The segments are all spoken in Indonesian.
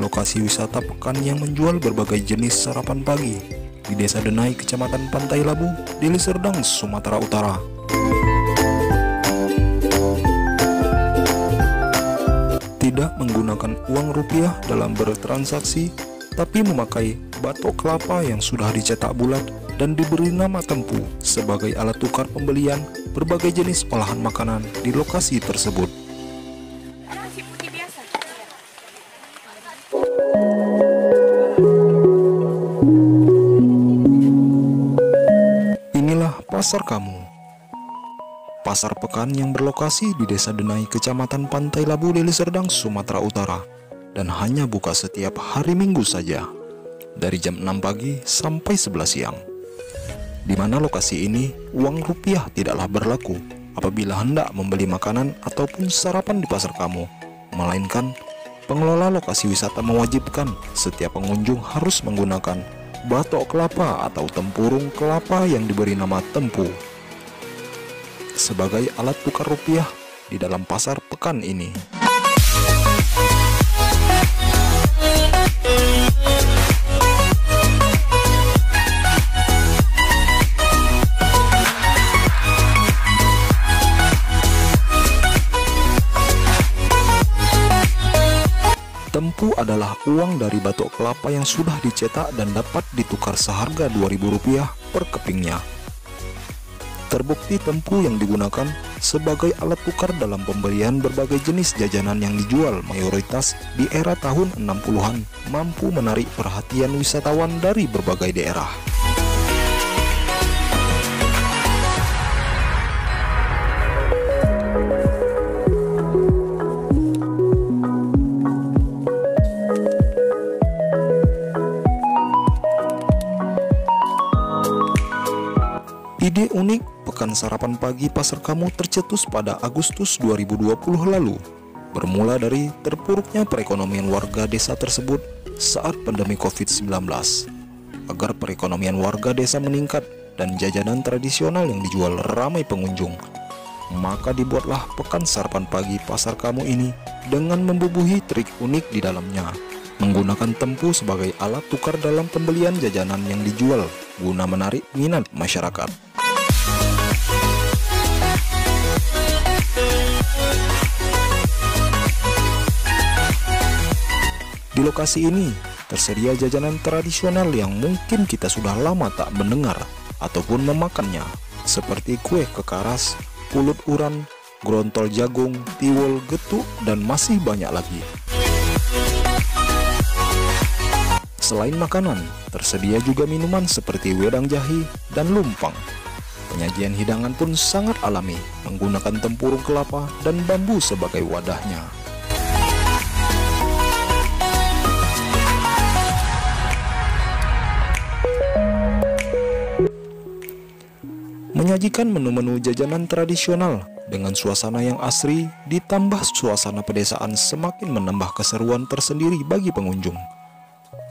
Lokasi wisata pekan yang menjual berbagai jenis sarapan pagi di Desa Denai, Kecamatan Pantai Labu, Deli Serdang, Sumatera Utara. Tidak menggunakan uang rupiah dalam bertransaksi, tapi memakai batok kelapa yang sudah dicetak bulat dan diberi nama tempu sebagai alat tukar pembelian berbagai jenis olahan makanan di lokasi tersebut. Inilah Pasar Kamu, pasar pekan yang berlokasi di Desa Denai, Kecamatan Pantai Labu, Deli Serdang, Sumatera Utara, dan hanya buka setiap hari Minggu saja, dari jam 6 pagi sampai 11 siang. Di mana lokasi ini uang rupiah tidaklah berlaku apabila hendak membeli makanan ataupun sarapan di Pasar Kamu, melainkan pengelola lokasi wisata mewajibkan setiap pengunjung harus menggunakan batok kelapa atau tempurung kelapa yang diberi nama tempu sebagai alat tukar rupiah di dalam pasar pekan ini. Tempu adalah uang dari batok kelapa yang sudah dicetak dan dapat ditukar seharga Rp2.000 per kepingnya. Terbukti tempu yang digunakan sebagai alat tukar dalam pembelian berbagai jenis jajanan yang dijual mayoritas di era tahun 60-an mampu menarik perhatian wisatawan dari berbagai daerah. Ide unik pekan sarapan pagi Pasar Kamu tercetus pada Agustus 2020 lalu, bermula dari terpuruknya perekonomian warga desa tersebut saat pandemi COVID-19. Agar perekonomian warga desa meningkat dan jajanan tradisional yang dijual ramai pengunjung, maka dibuatlah pekan sarapan pagi Pasar Kamu ini dengan membubuhi trik unik di dalamnya, menggunakan tempu sebagai alat tukar dalam pembelian jajanan yang dijual guna menarik minat masyarakat. Di lokasi ini tersedia jajanan tradisional yang mungkin kita sudah lama tak mendengar ataupun memakannya, seperti kue kekaras, pulut uran, grontol jagung, tiwul, getuk, dan masih banyak lagi. Selain makanan, tersedia juga minuman seperti wedang jahe dan lumpang. Penyajian hidangan pun sangat alami, menggunakan tempurung kelapa dan bambu sebagai wadahnya. Menyajikan menu-menu jajanan tradisional dengan suasana yang asri ditambah suasana pedesaan semakin menambah keseruan tersendiri bagi pengunjung.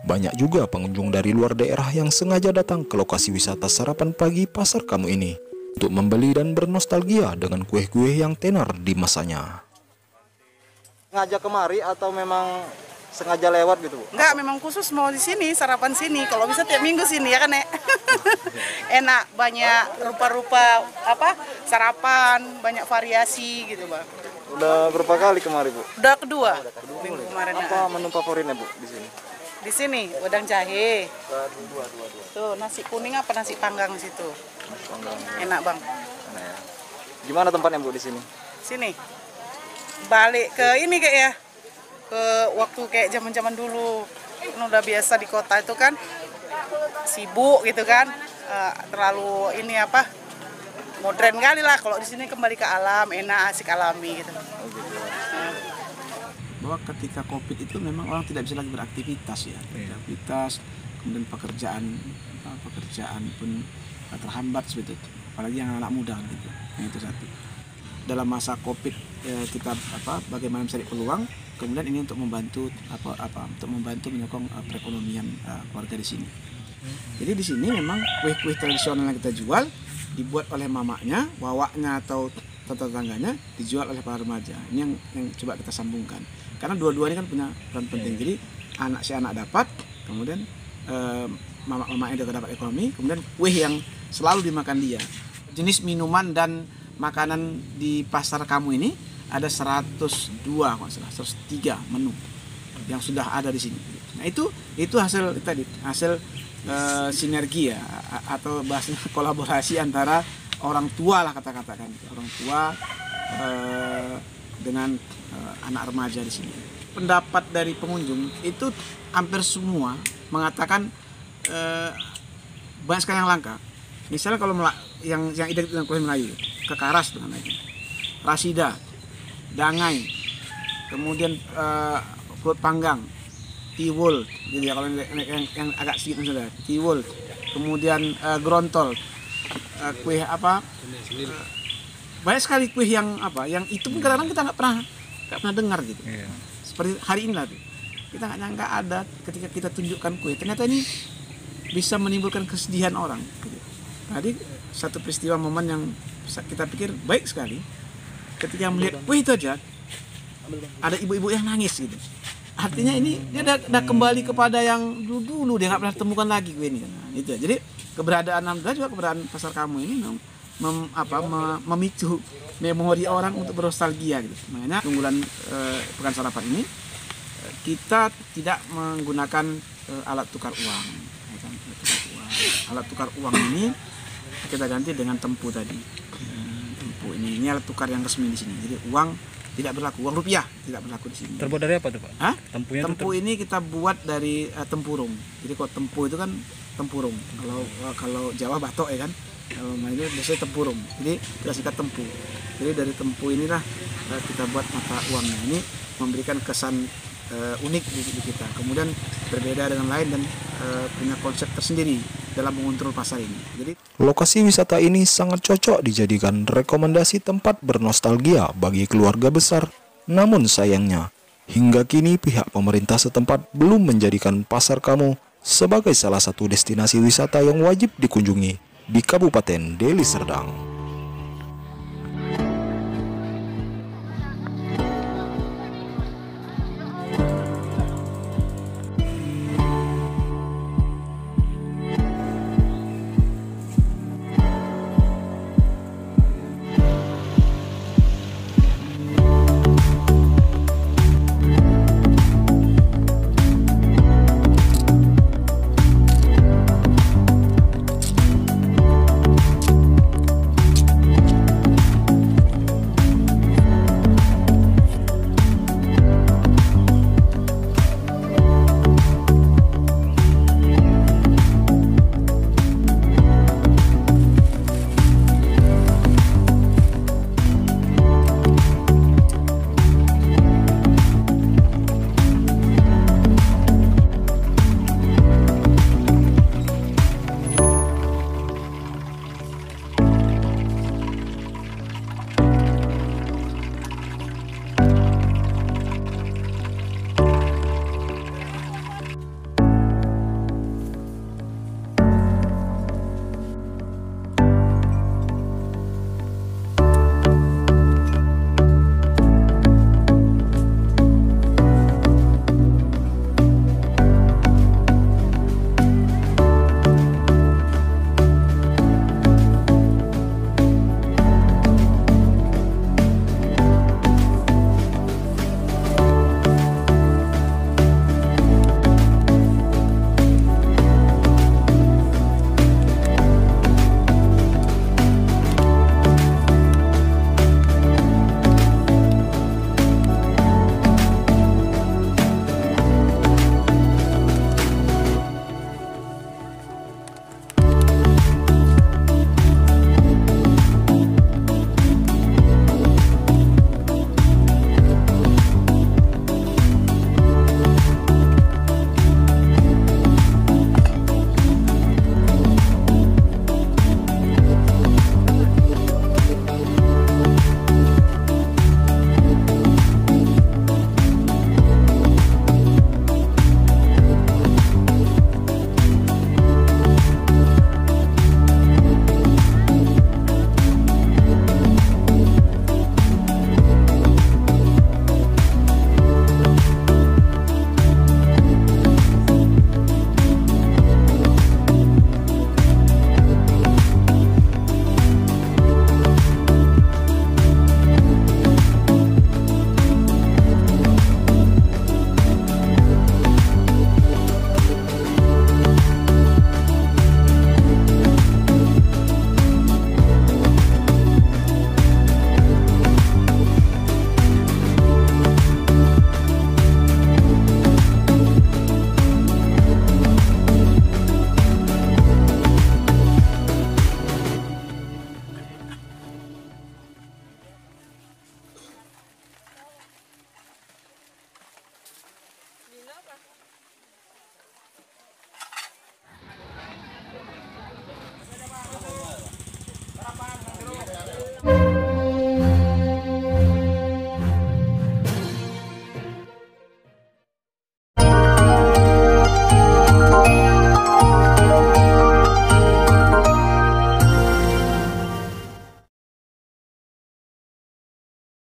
Banyak juga pengunjung dari luar daerah yang sengaja datang ke lokasi wisata sarapan pagi Pasar Kamu ini untuk membeli dan bernostalgia dengan kue-kue yang tenar di masanya. Sengaja kemari atau memang sengaja lewat gitu, Bu? Enggak, memang khusus mau di sini, sarapan sini. Kalau bisa tiap minggu sini ya kan, Nek? Enak, banyak rupa-rupa sarapan, banyak variasi gitu, Bang. Udah berapa kali kemari, Bu? Udah kedua. Minggu kemarin. Apa menu favoritnya, Bu, di sini? Di sini wedang jahe. Tuh, nasi kuning apa nasi panggang situ. Enak, Bang. Enak ya. Gimana tempatnya, Bu, di sini? Sini. Balik ke ini kayak ya. Ke waktu kayak zaman-zaman dulu. Kan udah biasa di kota itu kan sibuk gitu kan. Terlalu ini modern kali lah. Kalau di sini kembali ke alam, enak, asik alami gitu. Bahwa ketika COVID itu memang orang tidak bisa lagi beraktivitas ya, aktivitas, kemudian pekerjaan pun terhambat seperti itu, apalagi yang anak muda gitu. Yang itu satu. Dalam masa COVID kita bagaimana mencari peluang, kemudian ini untuk membantu untuk membantu menyokong perekonomian keluarga di sini. Jadi di sini memang kue-kue tradisional yang kita jual dibuat oleh mamanya, wawaknya atau tetangganya, dijual oleh para remaja. Ini yang coba kita sambungkan. Karena dua-duanya kan punya peran penting. Jadi si anak dapat, kemudian mama-mamanya juga dapat ekonomi, kemudian kue yang selalu dimakan dia. Jenis minuman dan makanan di pasar kamu ini ada 102 kalau salah, 103 menu yang sudah ada di sini. Nah itu hasil tadi, hasil sinergi ya, atau bahasanya kolaborasi antara orang tua lah kata-katakan, orang tua dengan anak remaja di sini. Pendapat dari pengunjung itu hampir semua mengatakan banyak sekali yang langka. Misalnya kalau yang identik dengan kue Melayu, kekaras dengan lagi, rasida, dangai, kemudian perut panggang, tiwul, gitu ya, kalau yang agak sedikit sudah, tiwul, kemudian grontol, kue banyak sekali kue yang itu pun kadang-kadang kita nggak pernah dengar gitu. Seperti hari ini lah tuh, kita nggak nyangka ada ketika kita tunjukkan kue, ternyata ini bisa menimbulkan kesedihan orang. Gitu. Tadi satu peristiwa momen yang kita pikir baik sekali, ketika melihat kue itu aja ada ibu-ibu yang nangis gitu. Artinya ini dia udah kembali kepada yang dulu dia nggak pernah temukan lagi kue ini. Nah, itu. Jadi keberadaan Alhamdulillah juga keberadaan pasar kamu ini memicu memori orang untuk bernostalgia gitu. Makanya unggulan pekan sarapan ini kita tidak menggunakan alat tukar uang. Alat tukar uang ini kita ganti dengan tempu tadi. Tempu ini alat tukar yang resmi di sini. Jadi uang tidak berlaku, uang rupiah tidak berlaku di sini. Terbuat dari apa tuh Pak? Tempunya tempu ini kita buat dari tempurung. Jadi kalau tempu itu kan tempurung. Kalau Jawa batok ya kan. Kalau ini biasanya tempurung. Jadi kita sikat tempu. Jadi dari tempu inilah kita buat mata uangnya. Ini memberikan kesan unik di kita. Kemudian berbeda dengan lain dan punya konsep tersendiri dalam mengontrol pasar ini. Jadi lokasi wisata ini sangat cocok dijadikan rekomendasi tempat bernostalgia bagi keluarga besar. Namun sayangnya, hingga kini pihak pemerintah setempat belum menjadikan pasar kamu sebagai salah satu destinasi wisata yang wajib dikunjungi di Kabupaten Deli Serdang.